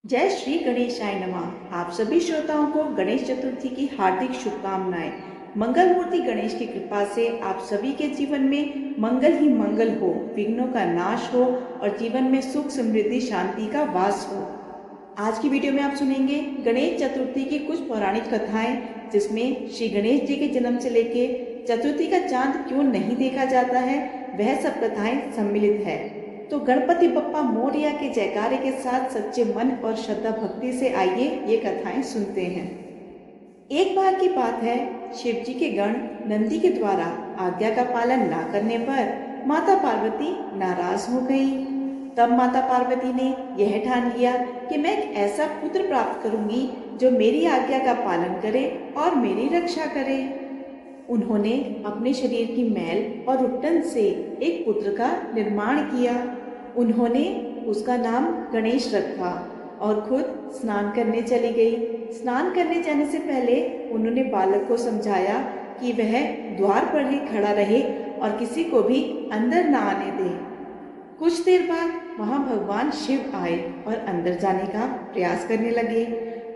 जय श्री गणेशाय नमः। आप सभी श्रोताओं को गणेश चतुर्थी की हार्दिक शुभकामनाएं। मंगल मूर्ति गणेश की कृपा से आप सभी के जीवन में मंगल ही मंगल हो, विघ्नों का नाश हो और जीवन में सुख समृद्धि शांति का वास हो। आज की वीडियो में आप सुनेंगे गणेश चतुर्थी की कुछ पौराणिक कथाएं, जिसमें श्री गणेश जी के जन्म से लेके चतुर्थी का चांद क्यों नहीं देखा जाता है, वह सब कथाएं सम्मिलित है। तो गणपति बप्पा मोरया के जयकारे के साथ सच्चे मन और श्रद्धा भक्ति से आइए ये कथाएं सुनते हैं। एक बार की बात है, शिव जी के गण नंदी के द्वारा आज्ञा का पालन न करने पर माता पार्वती नाराज हो गई। तब माता पार्वती ने यह ठान लिया कि मैं एक ऐसा पुत्र प्राप्त करूंगी जो मेरी आज्ञा का पालन करे और मेरी रक्षा करे। उन्होंने अपने शरीर की मैल और उट्टन से एक पुत्र का निर्माण किया। उन्होंने उसका नाम गणेश रखा और खुद स्नान करने चली गई। स्नान करने जाने से पहले उन्होंने बालक को समझाया कि वह द्वार पर ही खड़ा रहे और किसी को भी अंदर न आने दे। कुछ देर बाद वहां भगवान शिव आए और अंदर जाने का प्रयास करने लगे।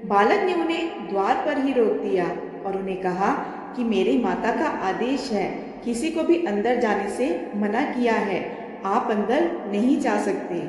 बालक ने उन्हें द्वार पर ही रोक दिया और उन्हें कहा कि मेरी माता का आदेश है, किसी को भी अंदर जाने से मना किया है, आप अंदर नहीं जा सकते।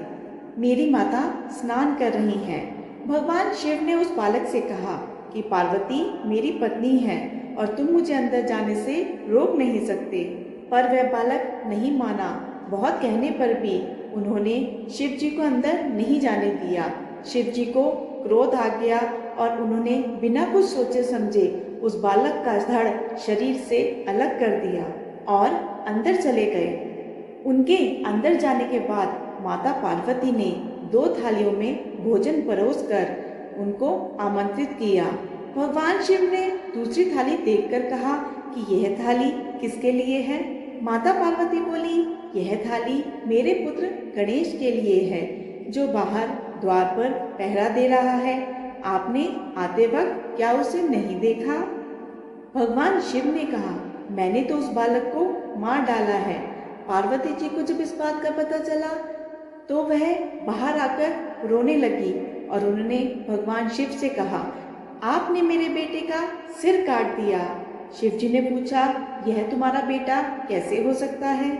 मेरी माता स्नान कर रही हैं। भगवान शिव ने उस बालक से कहा कि पार्वती मेरी पत्नी है और तुम मुझे अंदर जाने से रोक नहीं सकते। पर वह बालक नहीं माना। बहुत कहने पर भी उन्होंने शिव जी को अंदर नहीं जाने दिया। शिव जी को क्रोध आ गया और उन्होंने बिना कुछ सोचे समझे उस बालक का धड़ शरीर से अलग कर दिया और अंदर चले गए। उनके अंदर जाने के बाद माता पार्वती ने 2 थालियों में भोजन परोसकर उनको आमंत्रित किया। भगवान शिव ने दूसरी थाली देखकर कहा कि यह थाली किसके लिए है? माता पार्वती बोली, यह थाली मेरे पुत्र गणेश के लिए है, जो बाहर द्वार पर पहरा दे रहा है। आपने आते वक्त क्या उसे नहीं देखा? भगवान शिव ने कहा, मैंने तो उस बालक को मार डाला है। पार्वती जी को जब इस बात का पता चला तो वह बाहर आकर रोने लगी और उन्होंने भगवान शिव से कहा, आपने मेरे बेटे का सिर काट दिया। शिव जी ने पूछा, यह तुम्हारा बेटा कैसे हो सकता है?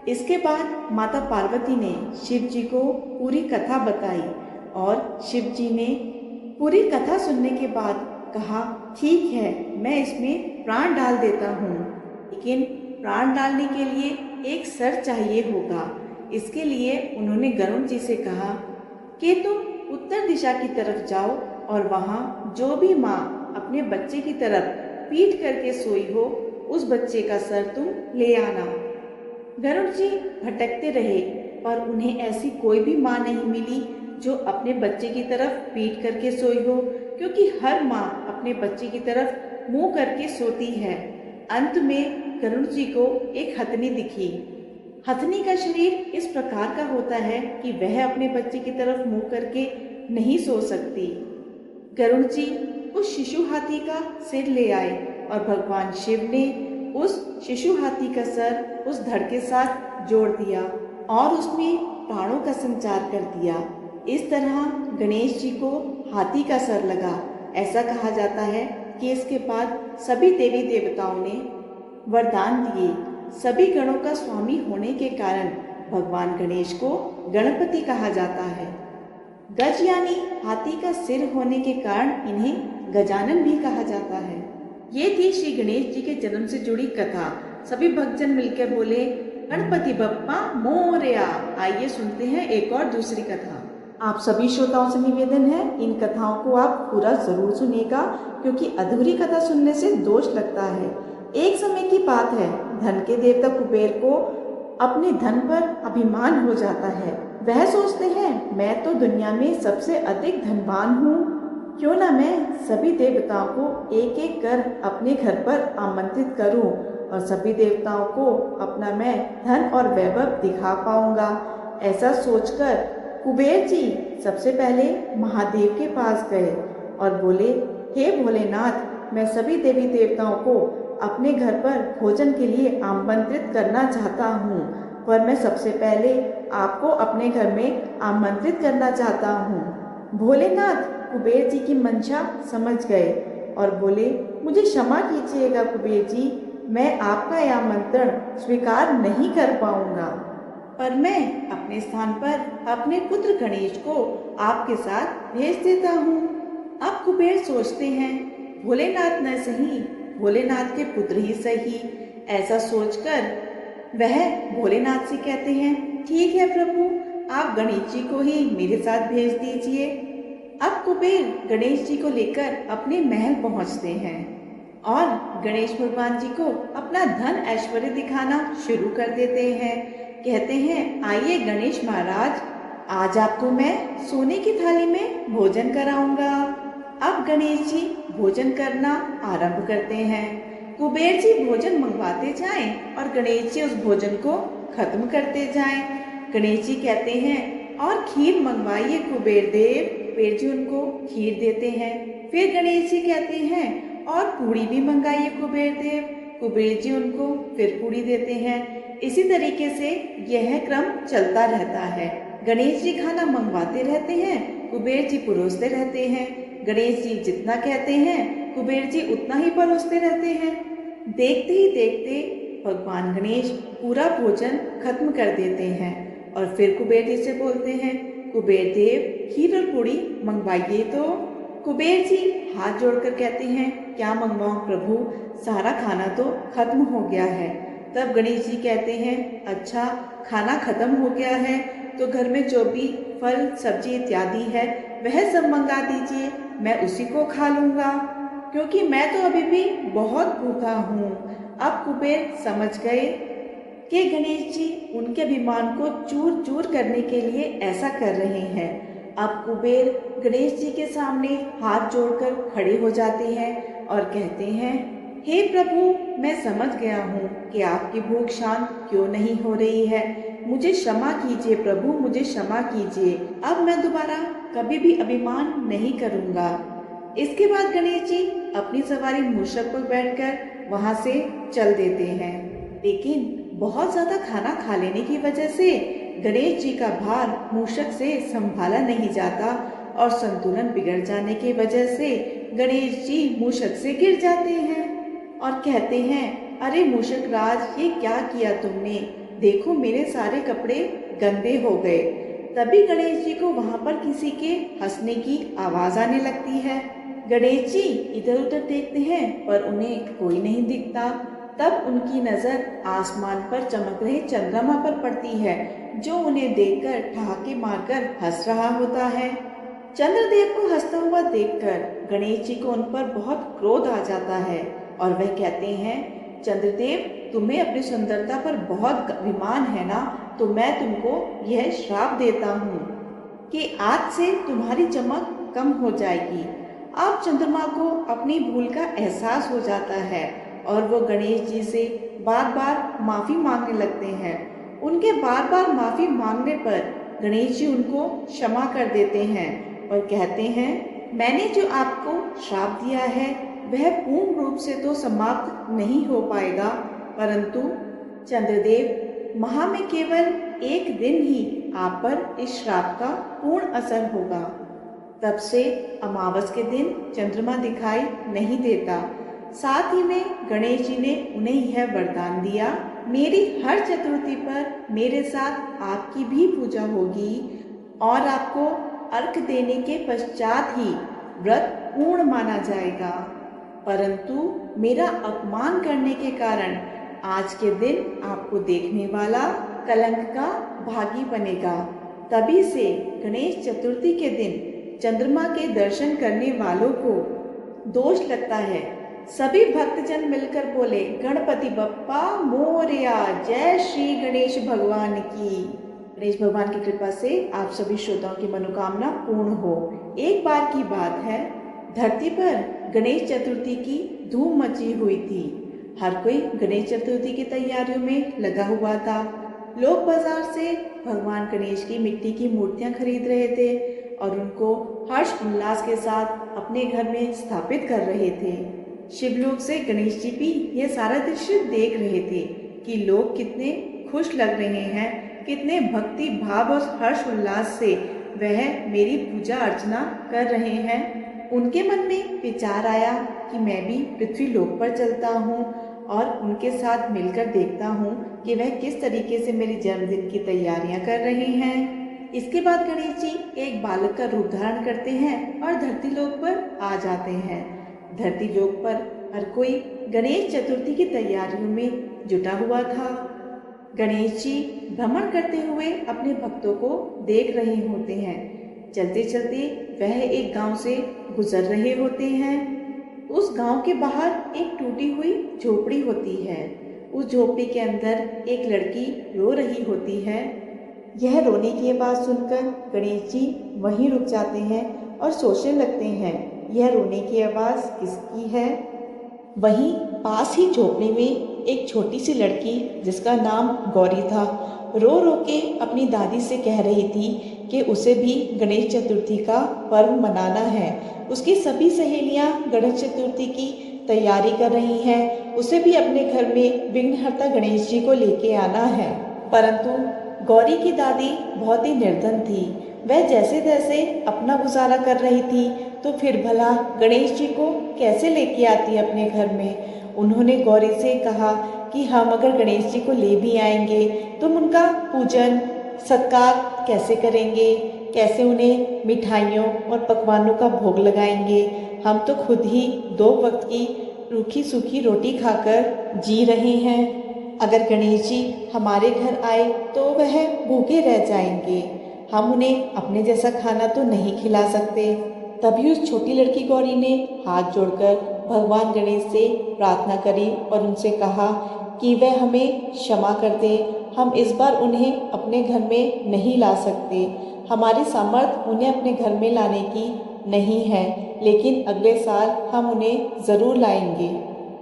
इसके बाद माता पार्वती ने शिव जी को पूरी कथा बताई और शिव जी ने पूरी कथा सुनने के बाद कहा, ठीक है, मैं इसमें प्राण डाल देता हूँ, लेकिन प्राण डालने के लिए एक सर चाहिए होगा। इसके लिए उन्होंने गरुड़ जी से कहा कि तुम उत्तर दिशा की तरफ जाओ और वहाँ जो भी माँ अपने बच्चे की तरफ पीठ करके सोई हो, उस बच्चे का सर तुम ले आना। गरुड़ जी भटकते रहे और उन्हें ऐसी कोई भी माँ नहीं मिली जो अपने बच्चे की तरफ पीठ करके सोई हो, क्योंकि हर माँ अपने बच्चे की तरफ मुंह करके सोती है। अंत में गरुड़ जी को एक हथनी दिखी। हथनी का शरीर इस प्रकार का होता है कि वह अपने बच्चे की तरफ मुंह करके नहीं सो सकती। गरुड़ जी उस शिशु हाथी का सिर ले आए और भगवान शिव ने उस शिशु हाथी का सर उस धड़ के साथ जोड़ दिया और उसमें प्राणों का संचार कर दिया। इस तरह गणेश जी को हाथी का सर लगा। ऐसा कहा जाता है कि इसके बाद सभी देवी देवताओं ने वरदान दिए। सभी गणों का स्वामी होने के कारण भगवान गणेश को गणपति कहा जाता है। गज यानी हाथी का सिर होने के कारण इन्हें गजानन भी कहा जाता है। ये थी श्री गणेश जी के जन्म से जुड़ी कथा। सभी भक्तजन मिलकर बोले, गणपति बप्पा मोरया। आइए सुनते हैं एक और दूसरी कथा। आप सभी श्रोताओं से निवेदन है, इन कथाओं को आप पूरा जरूर सुनिएगा, क्योंकि अधूरी कथा सुनने से दोष लगता है। एक समय की बात है, धन के देवता कुबेर को अपने धन पर अभिमान हो जाता है। वह सोचते हैं, मैं तो दुनिया में सबसे अधिक धनवान हूँ, क्यों ना मैं सभी देवताओं को एक एक कर अपने घर पर आमंत्रित करूँ और सभी देवताओं को अपना मैं धन और वैभव दिखा पाऊंगा। ऐसा सोचकर कुबेर जी सबसे पहले महादेव के पास गए और बोले, हे भोलेनाथ, मैं सभी देवी देवताओं को अपने घर पर भोजन के लिए आमंत्रित करना चाहता हूँ, पर मैं सबसे पहले आपको अपने घर में आमंत्रित करना चाहता हूँ। भोलेनाथ कुबेर जी की मंशा समझ गए और बोले, मुझे क्षमा कीजिएगा कुबेर जी, मैं आपका यह आमंत्रण स्वीकार नहीं कर पाऊंगा, पर मैं अपने स्थान पर अपने पुत्र गणेश को आपके साथ भेज देता हूँ। अब कुबेर सोचते हैं, भोलेनाथ न सही, भोलेनाथ के पुत्र ही सही। ऐसा सोचकर वह भोलेनाथ से कहते हैं, ठीक है प्रभु, आप गणेश जी को ही मेरे साथ भेज दीजिए। अब कुबेर गणेश जी को लेकर अपने महल पहुंचते हैं और गणेश भगवान जी को अपना धन ऐश्वर्य दिखाना शुरू कर देते हैं। कहते हैं, आइए गणेश महाराज, आज आपको मैं सोने की थाली में भोजन कराऊंगा। अब गणेश जी भोजन करना आरंभ करते हैं। कुबेर जी भोजन मंगवाते जाएं और गणेश जी उस भोजन को खत्म करते जाएं। गणेश जी कहते हैं, और खीर मंगवाइए कुबेर देव। कुबेर जी उनको खीर देते हैं। फिर गणेश जी कहते हैं, और पूड़ी भी मंगाइए कुबेर देव। कुबेर जी उनको फिर पूड़ी देते हैं। इसी तरीके से यह क्रम चलता रहता है। गणेश जी खाना मंगवाते रहते हैं, कुबेर जी परोसते रहते हैं। गणेश जी जितना कहते हैं, कुबेर जी उतना ही परोसते रहते हैं। देखते ही देखते भगवान गणेश पूरा भोजन खत्म कर देते हैं और फिर कुबेर जी से बोलते हैं, कुबेर देव खीर और पूड़ी मंगवाइए। तो कुबेर जी हाथ जोड़कर कहते हैं, क्या मंगवाऊं प्रभु, सारा खाना तो खत्म हो गया है। तब गणेश जी कहते हैं, अच्छा खाना खत्म हो गया है तो घर में जो भी फल सब्जी इत्यादि है वह सब मंगा दीजिए, मैं उसी को खा लूंगा, क्योंकि मैं तो अभी भी बहुत भूखा हूँ। अब कुबेर समझ गए कि गणेश जी उनके अभिमान को चूर चूर करने के लिए ऐसा कर रहे हैं। अब कुबेर गणेश जी के सामने हाथ जोड़कर खड़े हो जाते हैं और कहते हैं, हे प्रभु, मैं समझ गया हूँ कि आपकी भूख शांत क्यों नहीं हो रही है। मुझे क्षमा कीजिए प्रभु, मुझे क्षमा कीजिए। अब मैं दोबारा कभी भी अभिमान नहीं करूँगा। इसके बाद गणेश जी अपनी सवारी मूषक पर बैठकर वहाँ से चल देते हैं। लेकिन बहुत ज्यादा खाना खा लेने की वजह से गणेश जी का भार मूषक से संभाला नहीं जाता और संतुलन बिगड़ जाने की वजह से गणेश जी मूषक से गिर जाते हैं और कहते हैं, अरे मूषक राज, ये क्या किया तुमने, देखो मेरे सारे कपड़े गंदे हो गए। तभी गणेश जी को वहां पर किसी के हंसने की आवाज आने लगती है। गणेश जी इधर उधर देखते हैं पर उन्हें कोई नहीं दिखता। तब उनकी नजर आसमान पर चमक रहे चंद्रमा पर पड़ती है, जो उन्हें देखकर ठहाके मारकर हंस रहा होता है। चंद्रदेव को हंसता हुआ देखकर गणेश जी को उन पर बहुत क्रोध आ जाता है और वह कहते हैं, चंद्रदेव, तुम्हें अपनी सुंदरता पर बहुत अभिमान है ना, तो मैं तुमको यह श्राप देता हूँ कि आज से तुम्हारी चमक कम हो जाएगी। अब चंद्रमा को अपनी भूल का एहसास हो जाता है और वो गणेश जी से बार बार माफी मांगने लगते हैं। उनके बार बार माफी मांगने पर गणेश जी उनको क्षमा कर देते हैं और कहते हैं, मैंने जो आपको श्राप दिया है वह पूर्ण रूप से तो समाप्त नहीं हो पाएगा, परंतु चंद्रदेव, माह में केवल एक दिन ही आप पर इस श्राप का पूर्ण असर होगा। तब से अमावस के दिन चंद्रमा दिखाई नहीं देता। साथ ही में गणेश जी ने उन्हें यह वरदान दिया, मेरी हर चतुर्थी पर मेरे साथ आपकी भी पूजा होगी और आपको अर्घ देने के पश्चात ही व्रत पूर्ण माना जाएगा। परंतु मेरा अपमान करने के कारण आज के दिन आपको देखने वाला कलंक का भागी बनेगा। तभी से गणेश चतुर्थी के दिन चंद्रमा के दर्शन करने वालों को दोष लगता है। सभी भक्तजन मिलकर बोले, गणपति बप्पा मोरया, जय श्री गणेश भगवान की। गणेश भगवान की कृपा से आप सभी श्रोताओं की मनोकामना पूर्ण हो। एक बार की बात है, धरती पर गणेश चतुर्थी की धूम मची हुई थी। हर कोई गणेश चतुर्थी की तैयारियों में लगा हुआ था। लोग बाजार से भगवान गणेश की मिट्टी की मूर्तियां खरीद रहे थे और उनको हर्ष उल्लास के साथ अपने घर में स्थापित कर रहे थे। शिवलोक से गणेश जी भी यह सारा दृश्य देख रहे थे कि लोग कितने खुश लग रहे हैं, कितने भक्ति भाव और हर्ष उल्लास से वह मेरी पूजा अर्चना कर रहे हैं। उनके मन में विचार आया कि मैं भी पृथ्वी लोक पर चलता हूँ और उनके साथ मिलकर देखता हूँ कि वह किस तरीके से मेरी जन्मदिन की तैयारियां कर रहे हैं। इसके बाद गणेश जी एक बालक का रूप धारण करते हैं और धरती लोक पर आ जाते हैं। धरती लोक पर हर कोई गणेश चतुर्थी की तैयारियों में जुटा हुआ था। गणेश जी भ्रमण करते हुए अपने भक्तों को देख रहे होते हैं। चलते चलते वह एक गांव से गुजर रहे होते हैं। उस गांव के बाहर एक टूटी हुई झोपड़ी होती है। उस झोपड़ी के अंदर एक लड़की रो रही होती है। यह रोने की आवाज़ सुनकर गणेश जी वहीं रुक जाते हैं और सोचने लगते हैं, यह रोने की आवाज़ किसकी है। वहीं पास ही झोपड़ी में एक छोटी सी लड़की जिसका नाम गौरी था, रो रो के अपनी दादी से कह रही थी कि उसे भी गणेश चतुर्थी का पर्व मनाना है। उसकी सभी सहेलियां गणेश चतुर्थी की तैयारी कर रही हैं। उसे भी अपने घर में विघ्नहर्ता गणेश जी को लेके आना है। परंतु गौरी की दादी बहुत ही निर्धन थी। वह जैसे तैसे अपना गुजारा कर रही थी, तो फिर भला गणेश जी को कैसे लेके आती अपने घर में। उन्होंने गौरी से कहा कि हम अगर गणेश जी को ले भी आएंगे, तुम उनका पूजन सत्कार कैसे करेंगे, कैसे उन्हें मिठाइयों और पकवानों का भोग लगाएंगे। हम तो खुद ही 2 वक्त की रूखी सूखी रोटी खाकर जी रहे हैं। अगर गणेश जी हमारे घर आए तो वह भूखे रह जाएंगे। हम उन्हें अपने जैसा खाना तो नहीं खिला सकते। तभी उस छोटी लड़की गौरी ने हाथ जोड़कर भगवान गणेश से प्रार्थना करी और उनसे कहा कि वह हमें क्षमा कर दे। हम इस बार उन्हें अपने घर में नहीं ला सकते। हमारी सामर्थ्य उन्हें अपने घर में लाने की नहीं है, लेकिन अगले साल हम उन्हें ज़रूर लाएंगे।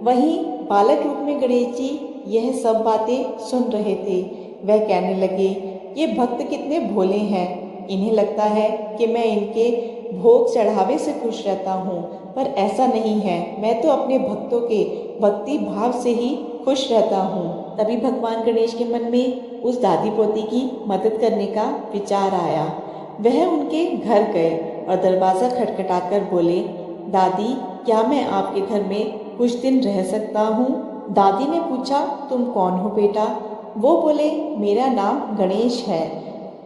वहीं बालक रूप में गणेश जी यह सब बातें सुन रहे थे। वह कहने लगे, ये भक्त कितने भोले हैं। इन्हें लगता है कि मैं इनके भोग चढ़ावे से खुश रहता हूँ, पर ऐसा नहीं है। मैं तो अपने भक्तों के भक्ति भाव से ही खुश रहता हूँ। तभी भगवान गणेश के मन में उस दादी पोती की मदद करने का विचार आया। वह उनके घर गए और दरवाज़ा खटखटाकर बोले, दादी, क्या मैं आपके घर में कुछ दिन रह सकता हूँ। दादी ने पूछा, तुम कौन हो बेटा। वो बोले, मेरा नाम गणेश है।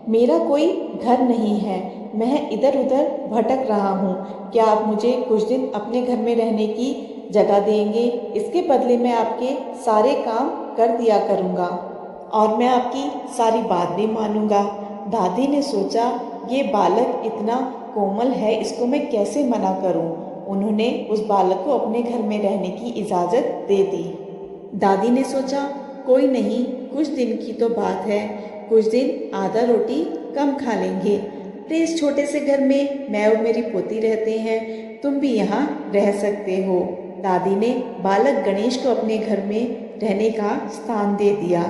मेरा कोई घर नहीं है, मैं इधर उधर भटक रहा हूँ। क्या आप मुझे कुछ दिन अपने घर में रहने की जगह देंगे। इसके बदले मैं आपके सारे काम कर दिया करूँगा और मैं आपकी सारी बात भी मानूंगा। दादी ने सोचा, ये बालक इतना कोमल है, इसको मैं कैसे मना करूं। उन्होंने उस बालक को अपने घर में रहने की इजाज़त दे दी। दादी ने सोचा, कोई नहीं, कुछ दिन की तो बात है, कुछ दिन आधा रोटी कम खा लेंगे। तो इस छोटे से घर में मैं और मेरी पोती रहते हैं, तुम भी यहाँ रह सकते हो। दादी ने बालक गणेश को अपने घर में रहने का स्थान दे दिया।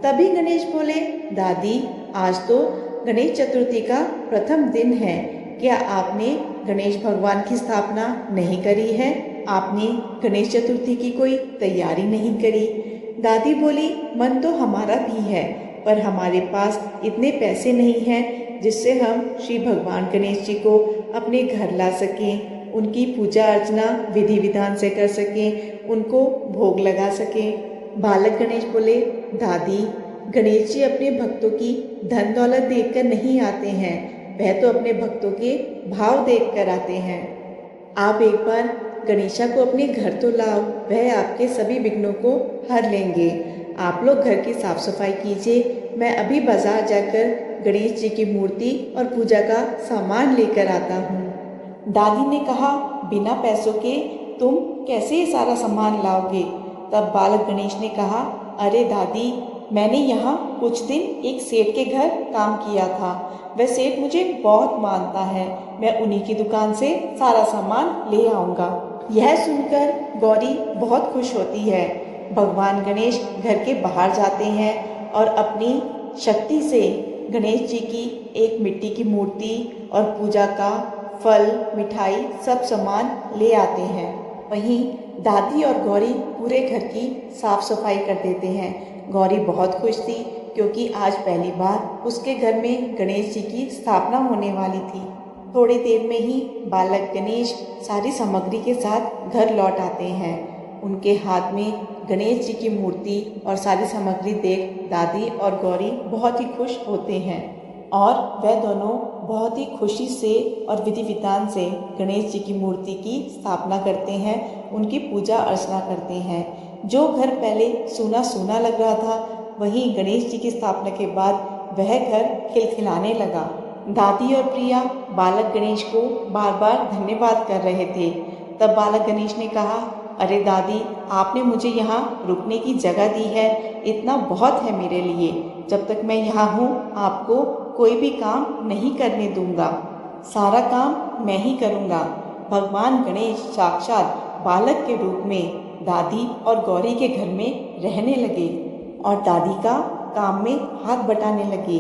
तभी गणेश बोले, दादी, आज तो गणेश चतुर्थी का प्रथम दिन है, क्या आपने गणेश भगवान की स्थापना नहीं करी है। आपने गणेश चतुर्थी की कोई तैयारी नहीं करी। दादी बोली, मन तो हमारा भी है, पर हमारे पास इतने पैसे नहीं हैं जिससे हम श्री भगवान गणेश जी को अपने घर ला सकें, उनकी पूजा अर्चना विधि विधान से कर सकें, उनको भोग लगा सकें। बालक गणेश बोले, दादी, गणेश जी अपने भक्तों की धन दौलत देखकर नहीं आते हैं, वह तो अपने भक्तों के भाव देखकर आते हैं। आप एक बार गणेशा को अपने घर तो लाओ, वह आपके सभी विघ्नों को हर लेंगे। आप लोग घर की साफ सफाई कीजिए, मैं अभी बाजार जाकर गणेश जी की मूर्ति और पूजा का सामान लेकर आता हूँ। दादी ने कहा, बिना पैसों के तुम कैसे ये सारा सामान लाओगे। तब बालक गणेश ने कहा, अरे दादी, मैंने यहाँ कुछ दिन एक सेठ के घर काम किया था, वह सेठ मुझे बहुत मानता है, मैं उन्हीं की दुकान से सारा सामान ले आऊँगा। यह सुनकर गौरी बहुत खुश होती है। भगवान गणेश घर के बाहर जाते हैं और अपनी शक्ति से गणेश जी की एक मिट्टी की मूर्ति और पूजा का फल, मिठाई सब सामान ले आते हैं। वहीं दादी और गौरी पूरे घर की साफ सफाई कर देते हैं। गौरी बहुत खुश थी क्योंकि आज पहली बार उसके घर में गणेश जी की स्थापना होने वाली थी। थोड़ी देर में ही बालक गणेश सारी सामग्री के साथ घर लौट आते हैं। उनके हाथ में गणेश जी की मूर्ति और सारी सामग्री देख दादी और गौरी बहुत ही खुश होते हैं और वह दोनों बहुत ही खुशी से और विधि विधान से गणेश जी की मूर्ति की स्थापना करते हैं, उनकी पूजा अर्चना करते हैं। जो घर पहले सूना सूना लग रहा था, वहीं गणेश जी की स्थापना के बाद वह घर खिलखिलाने लगा। दादी और प्रिया बालक गणेश को बार बार धन्यवाद कर रहे थे। तब बालक गणेश ने कहा, अरे दादी, आपने मुझे यहाँ रुकने की जगह दी है, इतना बहुत है मेरे लिए। जब तक मैं यहाँ हूँ आपको कोई भी काम नहीं करने दूंगा, सारा काम मैं ही करूँगा। भगवान गणेश साक्षात बालक के रूप में दादी और गौरी के घर में रहने लगे और दादी का काम में हाथ बटाने लगे,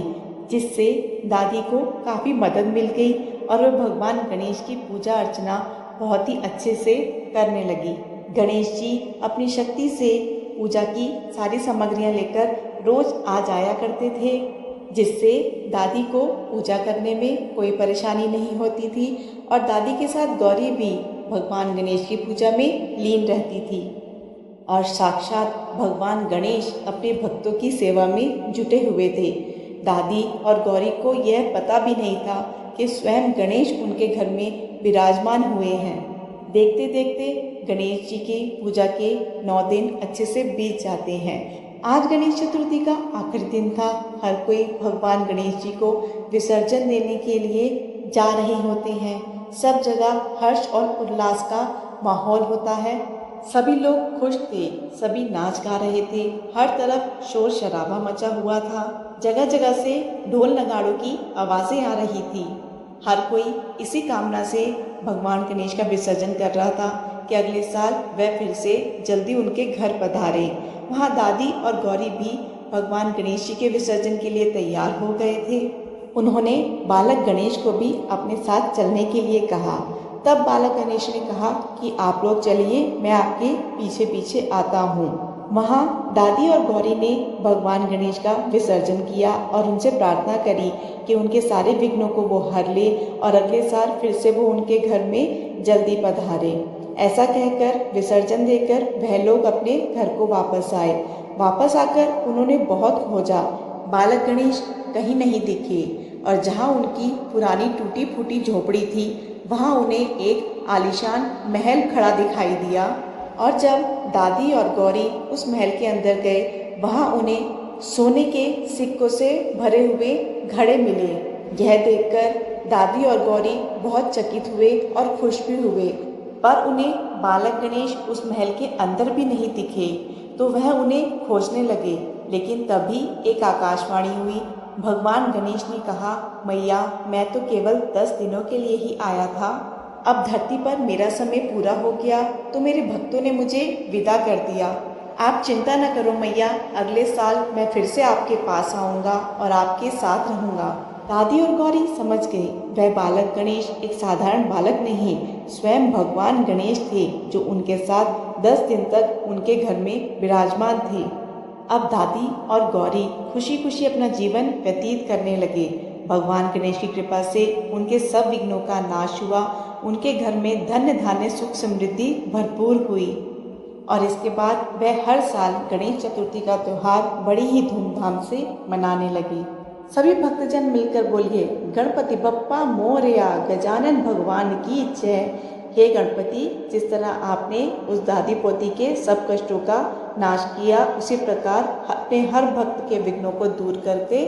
जिससे दादी को काफ़ी मदद मिल गई और वह भगवान गणेश की पूजा अर्चना बहुत ही अच्छे से करने लगी। गणेश जी अपनी शक्ति से पूजा की सारी सामग्रियां लेकर रोज आ जाया करते थे, जिससे दादी को पूजा करने में कोई परेशानी नहीं होती थी और दादी के साथ गौरी भी भगवान गणेश की पूजा में लीन रहती थी और साक्षात भगवान गणेश अपने भक्तों की सेवा में जुटे हुए थे। दादी और गौरी को यह पता भी नहीं था कि स्वयं गणेश उनके घर में विराजमान हुए हैं। देखते देखते गणेश जी की पूजा के 9 दिन अच्छे से बीत जाते हैं। आज गणेश चतुर्थी का आखिरी दिन था। हर कोई भगवान गणेश जी को विसर्जन देने के लिए जा रहे होते हैं। सब जगह हर्ष और उल्लास का माहौल होता है। सभी लोग खुश थे, सभी नाच गा रहे थे, हर तरफ शोर शराबा मचा हुआ था। जगह जगह से ढोल नगाड़ों की आवाज़ें आ रही थी। हर कोई इसी कामना से भगवान गणेश का विसर्जन कर रहा था कि अगले साल वह फिर से जल्दी उनके घर पधारे। वहाँ दादी और गौरी भी भगवान गणेश जी के विसर्जन के लिए तैयार हो गए थे। उन्होंने बालक गणेश को भी अपने साथ चलने के लिए कहा। तब बालक गणेश ने कहा कि आप लोग चलिए, मैं आपके पीछे पीछे आता हूँ। वहाँ दादी और गौरी ने भगवान गणेश का विसर्जन किया और उनसे प्रार्थना करी कि उनके सारे विघ्नों को वो हर ले और अगले साल फिर से वो उनके घर में जल्दी पधारे। ऐसा कहकर विसर्जन देकर वह लोग अपने घर को वापस आए। वापस आकर उन्होंने बहुत खोजा, बालक गणेश कहीं नहीं दिखे और जहाँ उनकी पुरानी टूटी फूटी झोपड़ी थी, वहाँ उन्हें एक आलीशान महल खड़ा दिखाई दिया। और जब दादी और गौरी उस महल के अंदर गए, वहाँ उन्हें सोने के सिक्कों से भरे हुए घड़े मिले। यह देखकर दादी और गौरी बहुत चकित हुए और खुश भी हुए, पर उन्हें बालक गणेश उस महल के अंदर भी नहीं दिखे, तो वह उन्हें खोजने लगे। लेकिन तभी एक आकाशवाणी हुई। भगवान गणेश ने कहा, मैया, मैं तो केवल 10 दिनों के लिए ही आया था। अब धरती पर मेरा समय पूरा हो गया तो मेरे भक्तों ने मुझे विदा कर दिया। आप चिंता न करो मैया, अगले साल मैं फिर से आपके पास आऊँगा और आपके साथ रहूँगा। दादी और गौरी समझ गए, वह बालक गणेश एक साधारण बालक नहीं, स्वयं भगवान गणेश थे जो उनके साथ 10 दिन तक उनके घर में विराजमान थे। अब दादी और गौरी खुशी खुशी अपना जीवन व्यतीत करने लगे। भगवान गणेश की कृपा से उनके सब विघ्नों का नाश हुआ। उनके घर में धन्य धान्य सुख समृद्धि भरपूर हुई और इसके बाद वह हर साल गणेश चतुर्थी का त्यौहार बड़ी ही धूमधाम से मनाने लगे। सभी भक्तजन मिलकर बोलिए, गणपति बप्पा मोरया, गजानन भगवान की जय। हे गणपति, जिस तरह आपने उस दादी पोती के सब कष्टों का नाश किया, उसी प्रकार अपने हर भक्त के विघ्नों को दूर करके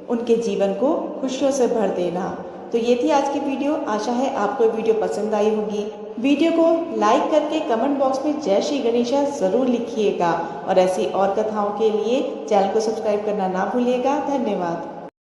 उनके जीवन को खुशियों से भर देना। तो ये थी आज की वीडियो। आशा है आपको वीडियो पसंद आई होगी। वीडियो को लाइक करके कमेंट बॉक्स में जय श्री गणेशा ज़रूर लिखिएगा और ऐसी और कथाओं के लिए चैनल को सब्सक्राइब करना ना भूलिएगा। धन्यवाद।